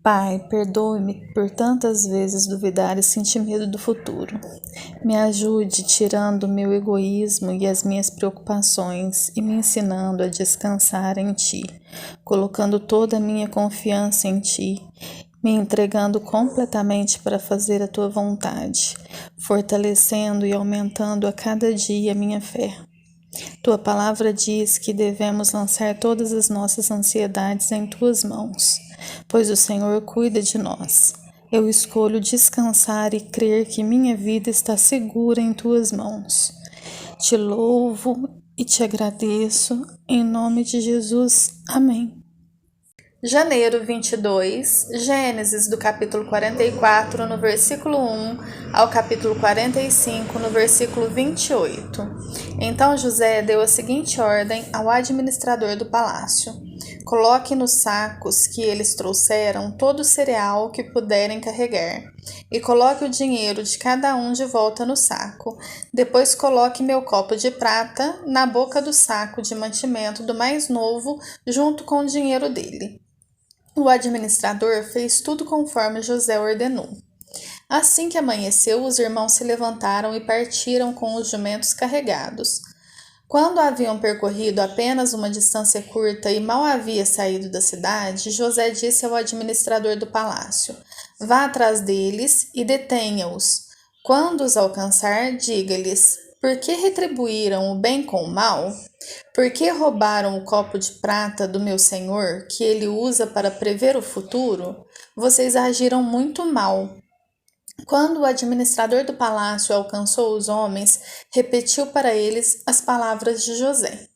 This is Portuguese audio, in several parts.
Pai, perdoe-me por tantas vezes duvidar e sentir medo do futuro. Me ajude tirando o meu egoísmo e as minhas preocupações e me ensinando a descansar em Ti, colocando toda a minha confiança em Ti, me entregando completamente para fazer a Tua vontade, fortalecendo e aumentando a cada dia a minha fé. Tua palavra diz que devemos lançar todas as nossas ansiedades em Tuas mãos, pois o Senhor cuida de nós. Eu escolho descansar e crer que minha vida está segura em Tuas mãos. Te louvo e te agradeço, em nome de Jesus. Amém. Janeiro 22, Gênesis do capítulo 44, no versículo 1 ao capítulo 45, no versículo 28. Então José deu a seguinte ordem ao administrador do palácio: coloque nos sacos que eles trouxeram todo o cereal que puderem carregar, e coloque o dinheiro de cada um de volta no saco. Depois coloque meu copo de prata na boca do saco de mantimento do mais novo, junto com o dinheiro dele. O administrador fez tudo conforme José ordenou. Assim que amanheceu, os irmãos se levantaram e partiram com os jumentos carregados. Quando haviam percorrido apenas uma distância curta e mal havia saído da cidade, José disse ao administrador do palácio: vá atrás deles e detenha-os. Quando os alcançar, diga-lhes: por que retribuíram o bem com o mal? Por que roubaram o copo de prata do meu senhor, que ele usa para prever o futuro? Vocês agiram muito mal. Quando o administrador do palácio alcançou os homens, repetiu para eles as palavras de José.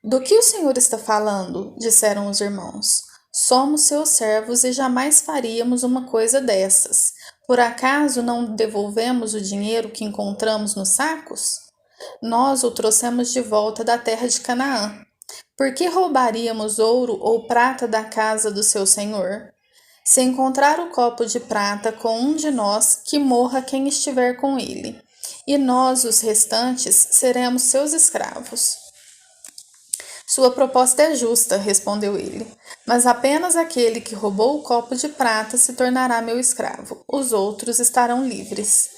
Do que o senhor está falando? Disseram os irmãos. Somos seus servos e jamais faríamos uma coisa dessas. Por acaso não devolvemos o dinheiro que encontramos nos sacos? Nós o trouxemos de volta da terra de Canaã. Por que roubaríamos ouro ou prata da casa do seu senhor? Se encontrar o copo de prata com um de nós, que morra quem estiver com ele, e nós, os restantes, seremos seus escravos. Sua proposta é justa, respondeu ele, mas apenas aquele que roubou o copo de prata se tornará meu escravo. Os outros estarão livres.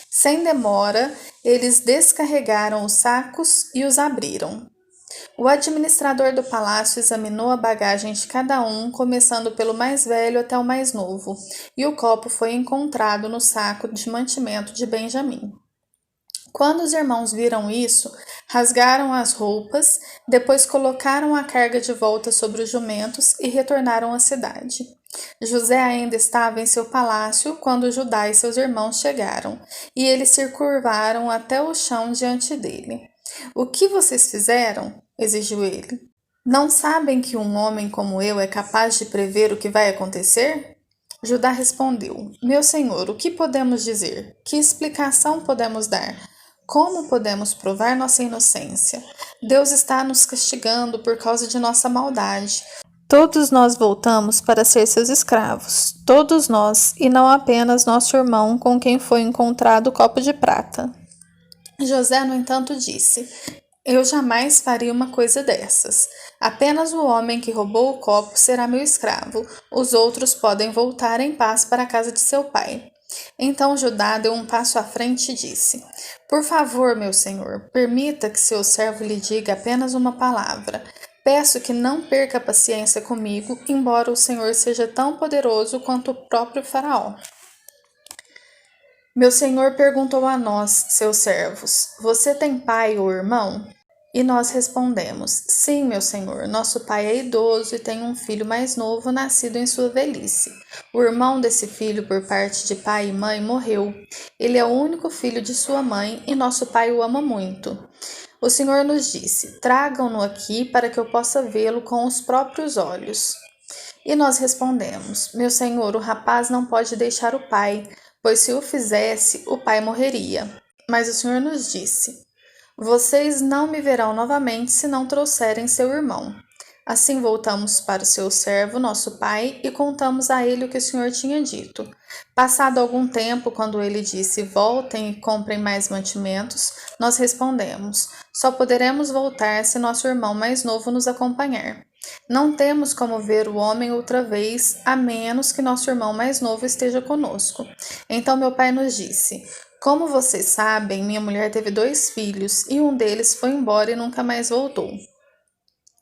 Sem demora, eles descarregaram os sacos e os abriram. O administrador do palácio examinou a bagagem de cada um, começando pelo mais velho até o mais novo, e o copo foi encontrado no saco de mantimento de Benjamim. Quando os irmãos viram isso, rasgaram as roupas, depois colocaram a carga de volta sobre os jumentos e retornaram à cidade. José ainda estava em seu palácio quando Judá e seus irmãos chegaram, e eles se curvaram até o chão diante dele. O que vocês fizeram? Exigiu ele. Não sabem que um homem como eu é capaz de prever o que vai acontecer? Judá respondeu: meu senhor, o que podemos dizer? Que explicação podemos dar? Como podemos provar nossa inocência? Deus está nos castigando por causa de nossa maldade. Todos nós voltamos para ser seus escravos, todos nós, e não apenas nosso irmão com quem foi encontrado o copo de prata. José, no entanto, disse: eu jamais faria uma coisa dessas. Apenas o homem que roubou o copo será meu escravo. Os outros podem voltar em paz para a casa de seu pai. Então Judá deu um passo à frente e disse: por favor, meu senhor, permita que seu servo lhe diga apenas uma palavra. Peço que não perca a paciência comigo, embora o Senhor seja tão poderoso quanto o próprio faraó. Meu senhor perguntou a nós, seus servos: você tem pai ou irmão? E nós respondemos: sim, meu senhor, nosso pai é idoso e tem um filho mais novo nascido em sua velhice. O irmão desse filho, por parte de pai e mãe, morreu. Ele é o único filho de sua mãe e nosso pai o ama muito. O Senhor nos disse: tragam-no aqui para que eu possa vê-lo com os próprios olhos. E nós respondemos: meu senhor, o rapaz não pode deixar o pai, pois se o fizesse, o pai morreria. Mas o Senhor nos disse: vocês não me verão novamente se não trouxerem seu irmão. Assim voltamos para o seu servo, nosso pai, e contamos a ele o que o Senhor tinha dito. Passado algum tempo, quando ele disse: voltem e comprem mais mantimentos, nós respondemos: só poderemos voltar se nosso irmão mais novo nos acompanhar. Não temos como ver o homem outra vez, a menos que nosso irmão mais novo esteja conosco. Então meu pai nos disse: Como vocês sabem, minha mulher teve 2 filhos e um deles foi embora e nunca mais voltou.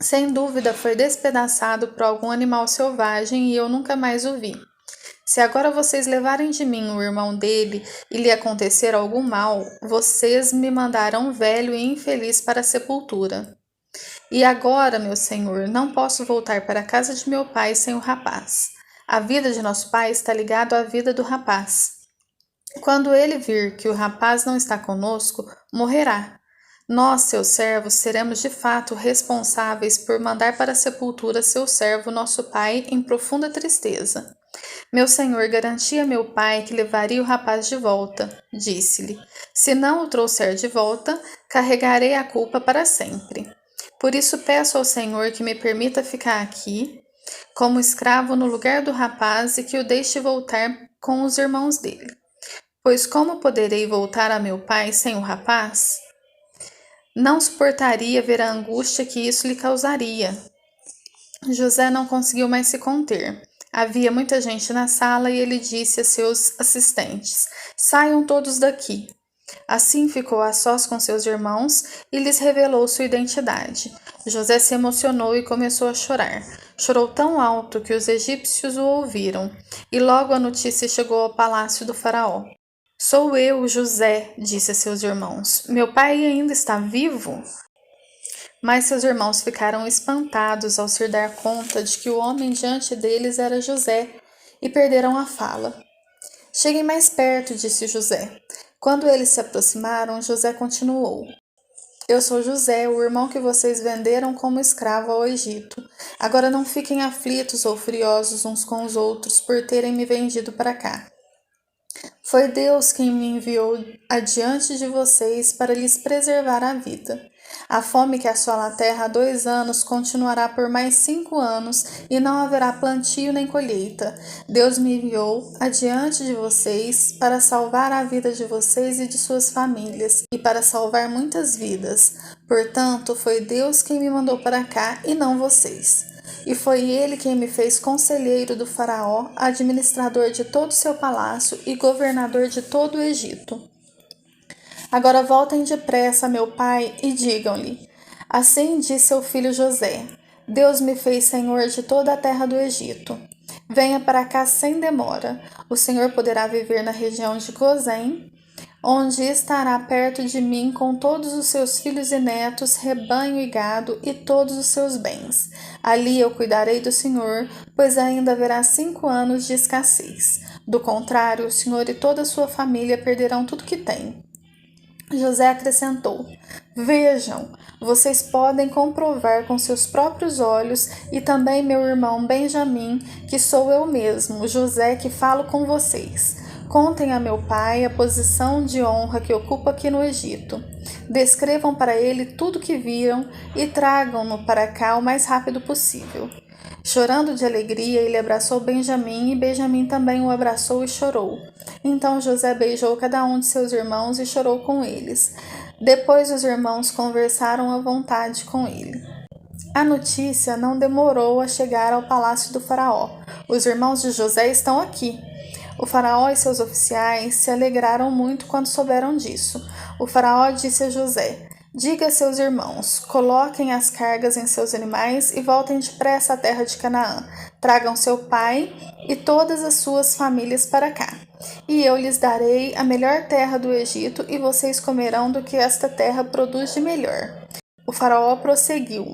Sem dúvida foi despedaçado por algum animal selvagem e eu nunca mais o vi. Se agora vocês levarem de mim o irmão dele e lhe acontecer algum mal, vocês me mandarão velho e infeliz para a sepultura. E agora, meu senhor, não posso voltar para a casa de meu pai sem o rapaz. A vida de nosso pai está ligada à vida do rapaz. Quando ele vir que o rapaz não está conosco, morrerá. Nós, seus servos, seremos de fato responsáveis por mandar para a sepultura seu servo, nosso pai, em profunda tristeza. Meu senhor garantia a meu pai que levaria o rapaz de volta. Disse-lhe: Se não o trouxer de volta, carregarei a culpa para sempre. Por isso peço ao Senhor que me permita ficar aqui como escravo no lugar do rapaz e que o deixe voltar com os irmãos dele. Pois como poderei voltar a meu pai sem o rapaz? Não suportaria ver a angústia que isso lhe causaria. José não conseguiu mais se conter. Havia muita gente na sala e ele disse a seus assistentes: Saiam todos daqui. Assim ficou a sós com seus irmãos e lhes revelou sua identidade. José se emocionou e começou a chorar. Chorou tão alto que os egípcios o ouviram, e logo a notícia chegou ao palácio do faraó. Sou eu, José, disse a seus irmãos. Meu pai ainda está vivo? Mas seus irmãos ficaram espantados ao se dar conta de que o homem diante deles era José e perderam a fala. Cheguem mais perto, disse José. Quando eles se aproximaram, José continuou. Eu sou José, o irmão que vocês venderam como escravo ao Egito. Agora não fiquem aflitos ou furiosos uns com os outros por terem me vendido para cá. Foi Deus quem me enviou adiante de vocês para lhes preservar a vida. A fome que assola a terra há 2 anos continuará por mais 5 anos e não haverá plantio nem colheita. Deus me enviou adiante de vocês para salvar a vida de vocês e de suas famílias e para salvar muitas vidas. Portanto, foi Deus quem me mandou para cá e não vocês. E foi ele quem me fez conselheiro do faraó, administrador de todo o seu palácio e governador de todo o Egito. Agora voltem depressa a meu pai e digam-lhe: Assim diz seu filho José: Deus me fez senhor de toda a terra do Egito. Venha para cá sem demora. O senhor poderá viver na região de Gozém, onde estará perto de mim com todos os seus filhos e netos, rebanho e gado e todos os seus bens. Ali eu cuidarei do senhor, pois ainda haverá 5 anos de escassez. Do contrário, o senhor e toda a sua família perderão tudo que têm. José acrescentou: Vejam, vocês podem comprovar com seus próprios olhos e também meu irmão Benjamim, que sou eu mesmo, José, que falo com vocês. Contem a meu pai a posição de honra que ocupa aqui no Egito. Descrevam para ele tudo o que viram e tragam-no para cá o mais rápido possível. Chorando de alegria, ele abraçou Benjamim e Benjamim também o abraçou e chorou. Então José beijou cada um de seus irmãos e chorou com eles. Depois os irmãos conversaram à vontade com ele. A notícia não demorou a chegar ao palácio do faraó. Os irmãos de José estão aqui. O faraó e seus oficiais se alegraram muito quando souberam disso. O faraó disse a José: Diga a seus irmãos, coloquem as cargas em seus animais e voltem depressa à terra de Canaã. Tragam seu pai e todas as suas famílias para cá. E eu lhes darei a melhor terra do Egito e vocês comerão do que esta terra produz de melhor. O faraó prosseguiu: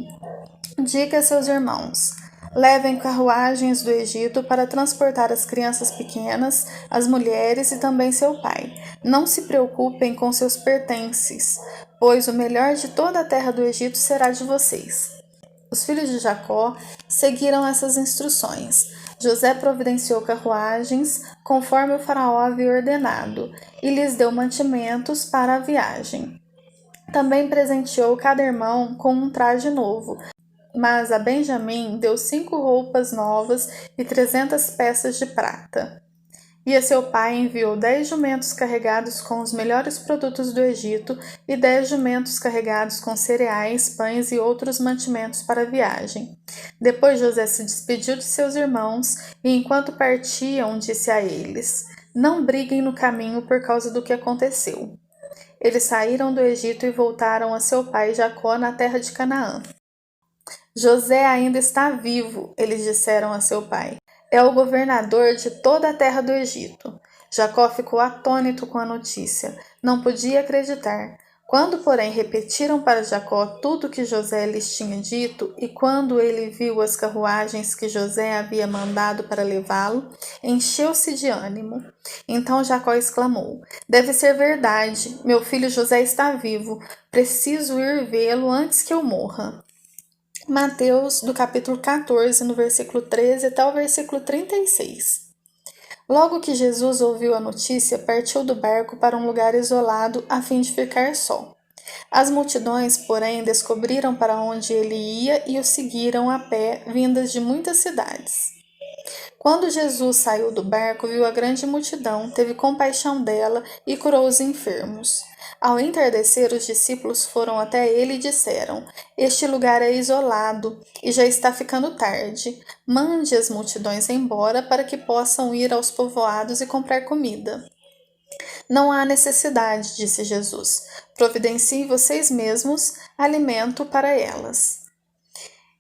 Diga a seus irmãos: Levem carruagens do Egito para transportar as crianças pequenas, as mulheres e também seu pai. Não se preocupem com seus pertences, pois o melhor de toda a terra do Egito será de vocês. Os filhos de Jacó seguiram essas instruções. José providenciou carruagens, conforme o faraó havia ordenado, e lhes deu mantimentos para a viagem. Também presenteou cada irmão com um traje novo, mas a Benjamim deu 5 roupas novas e 300 peças de prata. E a seu pai enviou 10 jumentos carregados com os melhores produtos do Egito e 10 jumentos carregados com cereais, pães e outros mantimentos para a viagem. Depois José se despediu de seus irmãos e, enquanto partiam, disse a eles: Não briguem no caminho por causa do que aconteceu. Eles saíram do Egito e voltaram a seu pai Jacó na terra de Canaã. José ainda está vivo, eles disseram a seu pai. É o governador de toda a terra do Egito. Jacó ficou atônito com a notícia. Não podia acreditar. Quando, porém, repetiram para Jacó tudo o que José lhes tinha dito, e quando ele viu as carruagens que José havia mandado para levá-lo, encheu-se de ânimo. Então Jacó exclamou: Deve ser verdade, meu filho José está vivo. Preciso ir vê-lo antes que eu morra. Mateus, do capítulo 14, no versículo 13 até o versículo 36. Logo que Jesus ouviu a notícia, partiu do barco para um lugar isolado a fim de ficar só. As multidões, porém, descobriram para onde ele ia e o seguiram a pé, vindas de muitas cidades. Quando Jesus saiu do barco, viu a grande multidão, teve compaixão dela e curou os enfermos. Ao entardecer, os discípulos foram até ele e disseram: Este lugar é isolado e já está ficando tarde. Mande as multidões embora para que possam ir aos povoados e comprar comida. Não há necessidade, disse Jesus. Providenciem vocês mesmos alimento para elas.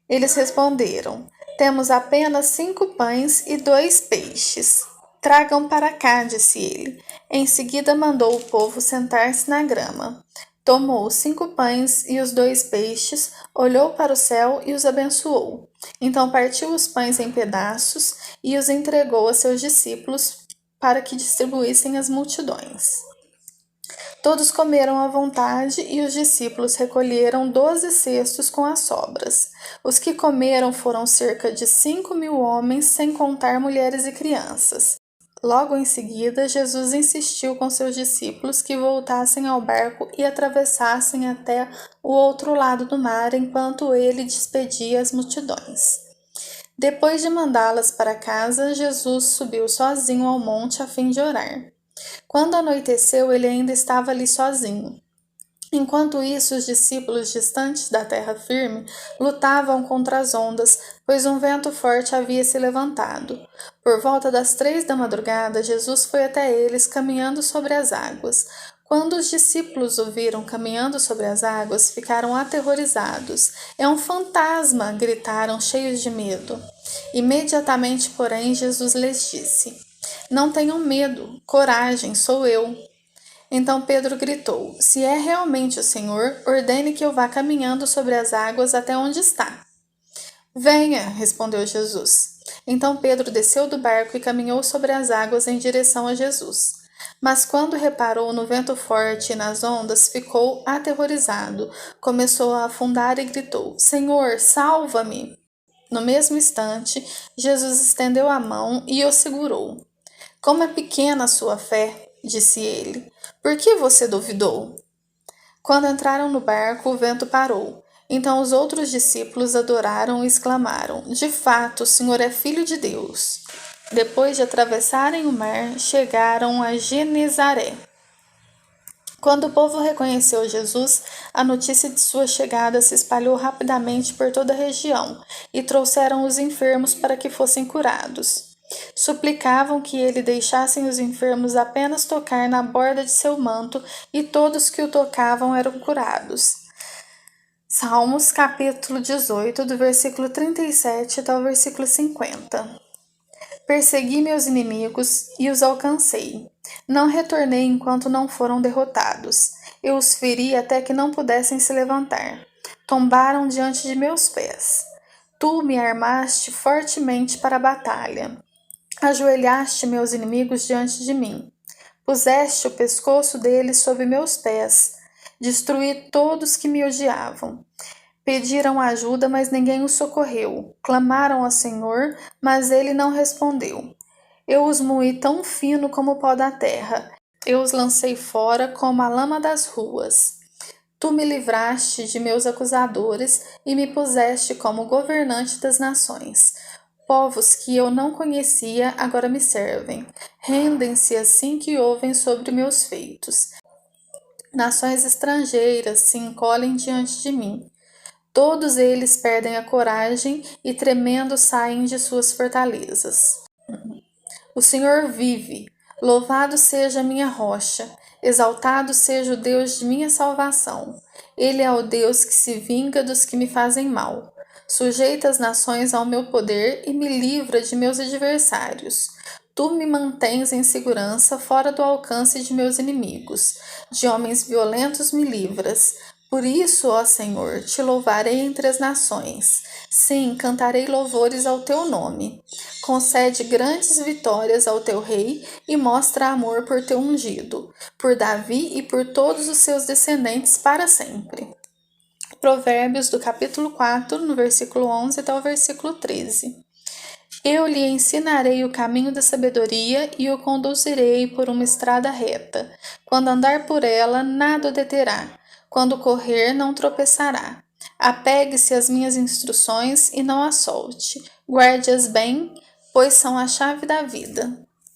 Eles responderam: Temos apenas 5 pães e 2 peixes. Tragam para cá, disse ele. Em seguida mandou o povo sentar-se na grama. Tomou os 5 pães e os 2 peixes, olhou para o céu e os abençoou. Então partiu os pães em pedaços e os entregou a seus discípulos para que distribuíssem às multidões. Todos comeram à vontade e os discípulos recolheram 12 cestos com as sobras. Os que comeram foram cerca de 5.000 homens, sem contar mulheres e crianças. Logo em seguida, Jesus insistiu com seus discípulos que voltassem ao barco e atravessassem até o outro lado do mar, enquanto ele despedia as multidões. Depois de mandá-las para casa, Jesus subiu sozinho ao monte a fim de orar. Quando anoiteceu, ele ainda estava ali sozinho. Enquanto isso, os discípulos distantes da terra firme lutavam contra as ondas, pois um vento forte havia se levantado. Por volta das 3 da madrugada, Jesus foi até eles caminhando sobre as águas. Quando os discípulos o viram caminhando sobre as águas, ficaram aterrorizados. É um fantasma! Gritaram, cheios de medo. Imediatamente, porém, Jesus lhes disse: Não tenham medo, coragem, sou eu. Então Pedro gritou: Se é realmente o Senhor, ordene que eu vá caminhando sobre as águas até onde está. Venha, respondeu Jesus. Então Pedro desceu do barco e caminhou sobre as águas em direção a Jesus. Mas quando reparou no vento forte e nas ondas, ficou aterrorizado. Começou a afundar e gritou: Senhor, salva-me! No mesmo instante, Jesus estendeu a mão e o segurou. Como é pequena a sua fé, disse ele. Por que você duvidou? Quando entraram no barco, o vento parou. Então os outros discípulos adoraram e exclamaram: De fato, o Senhor é Filho de Deus. Depois de atravessarem o mar, chegaram a Genezaré. Quando o povo reconheceu Jesus, a notícia de sua chegada se espalhou rapidamente por toda a região, e trouxeram os enfermos para que fossem curados. Suplicavam que ele deixassem os enfermos apenas tocar na borda de seu manto, e todos que o tocavam eram curados. Salmos capítulo 18, do versículo 37 até o versículo 50. Persegui meus inimigos e os alcancei. Não retornei enquanto não foram derrotados. Eu os feri até que não pudessem se levantar. Tombaram diante de meus pés. Tu me armaste fortemente para a batalha. Ajoelhaste meus inimigos diante de mim. Puseste o pescoço deles sob meus pés. Destruí todos que me odiavam. Pediram ajuda, mas ninguém os socorreu. Clamaram ao Senhor, mas ele não respondeu. Eu os moí tão fino como o pó da terra. Eu os lancei fora como a lama das ruas. Tu me livraste de meus acusadores e me puseste como governante das nações. Povos que eu não conhecia agora me servem. Rendem-se assim que ouvem sobre meus feitos. Nações estrangeiras se encolhem diante de mim. Todos eles perdem a coragem e tremendo saem de suas fortalezas. O Senhor vive, louvado seja a minha rocha, exaltado seja o Deus de minha salvação. Ele é o Deus que se vinga dos que me fazem mal. Sujeita as nações ao meu poder e me livra de meus adversários. Tu me mantens em segurança fora do alcance de meus inimigos. De homens violentos me livras. Por isso, ó Senhor, te louvarei entre as nações. Sim, cantarei louvores ao teu nome. Concede grandes vitórias ao teu rei e mostra amor por teu ungido, por Davi e por todos os seus descendentes para sempre. Provérbios do capítulo 4, no versículo 11 até o versículo 13. Eu lhe ensinarei o caminho da sabedoria e o conduzirei por uma estrada reta. Quando andar por ela, nada o deterá. Quando correr, não tropeçará. Apegue-se às minhas instruções e não as solte. Guarde-as bem, pois são a chave da vida.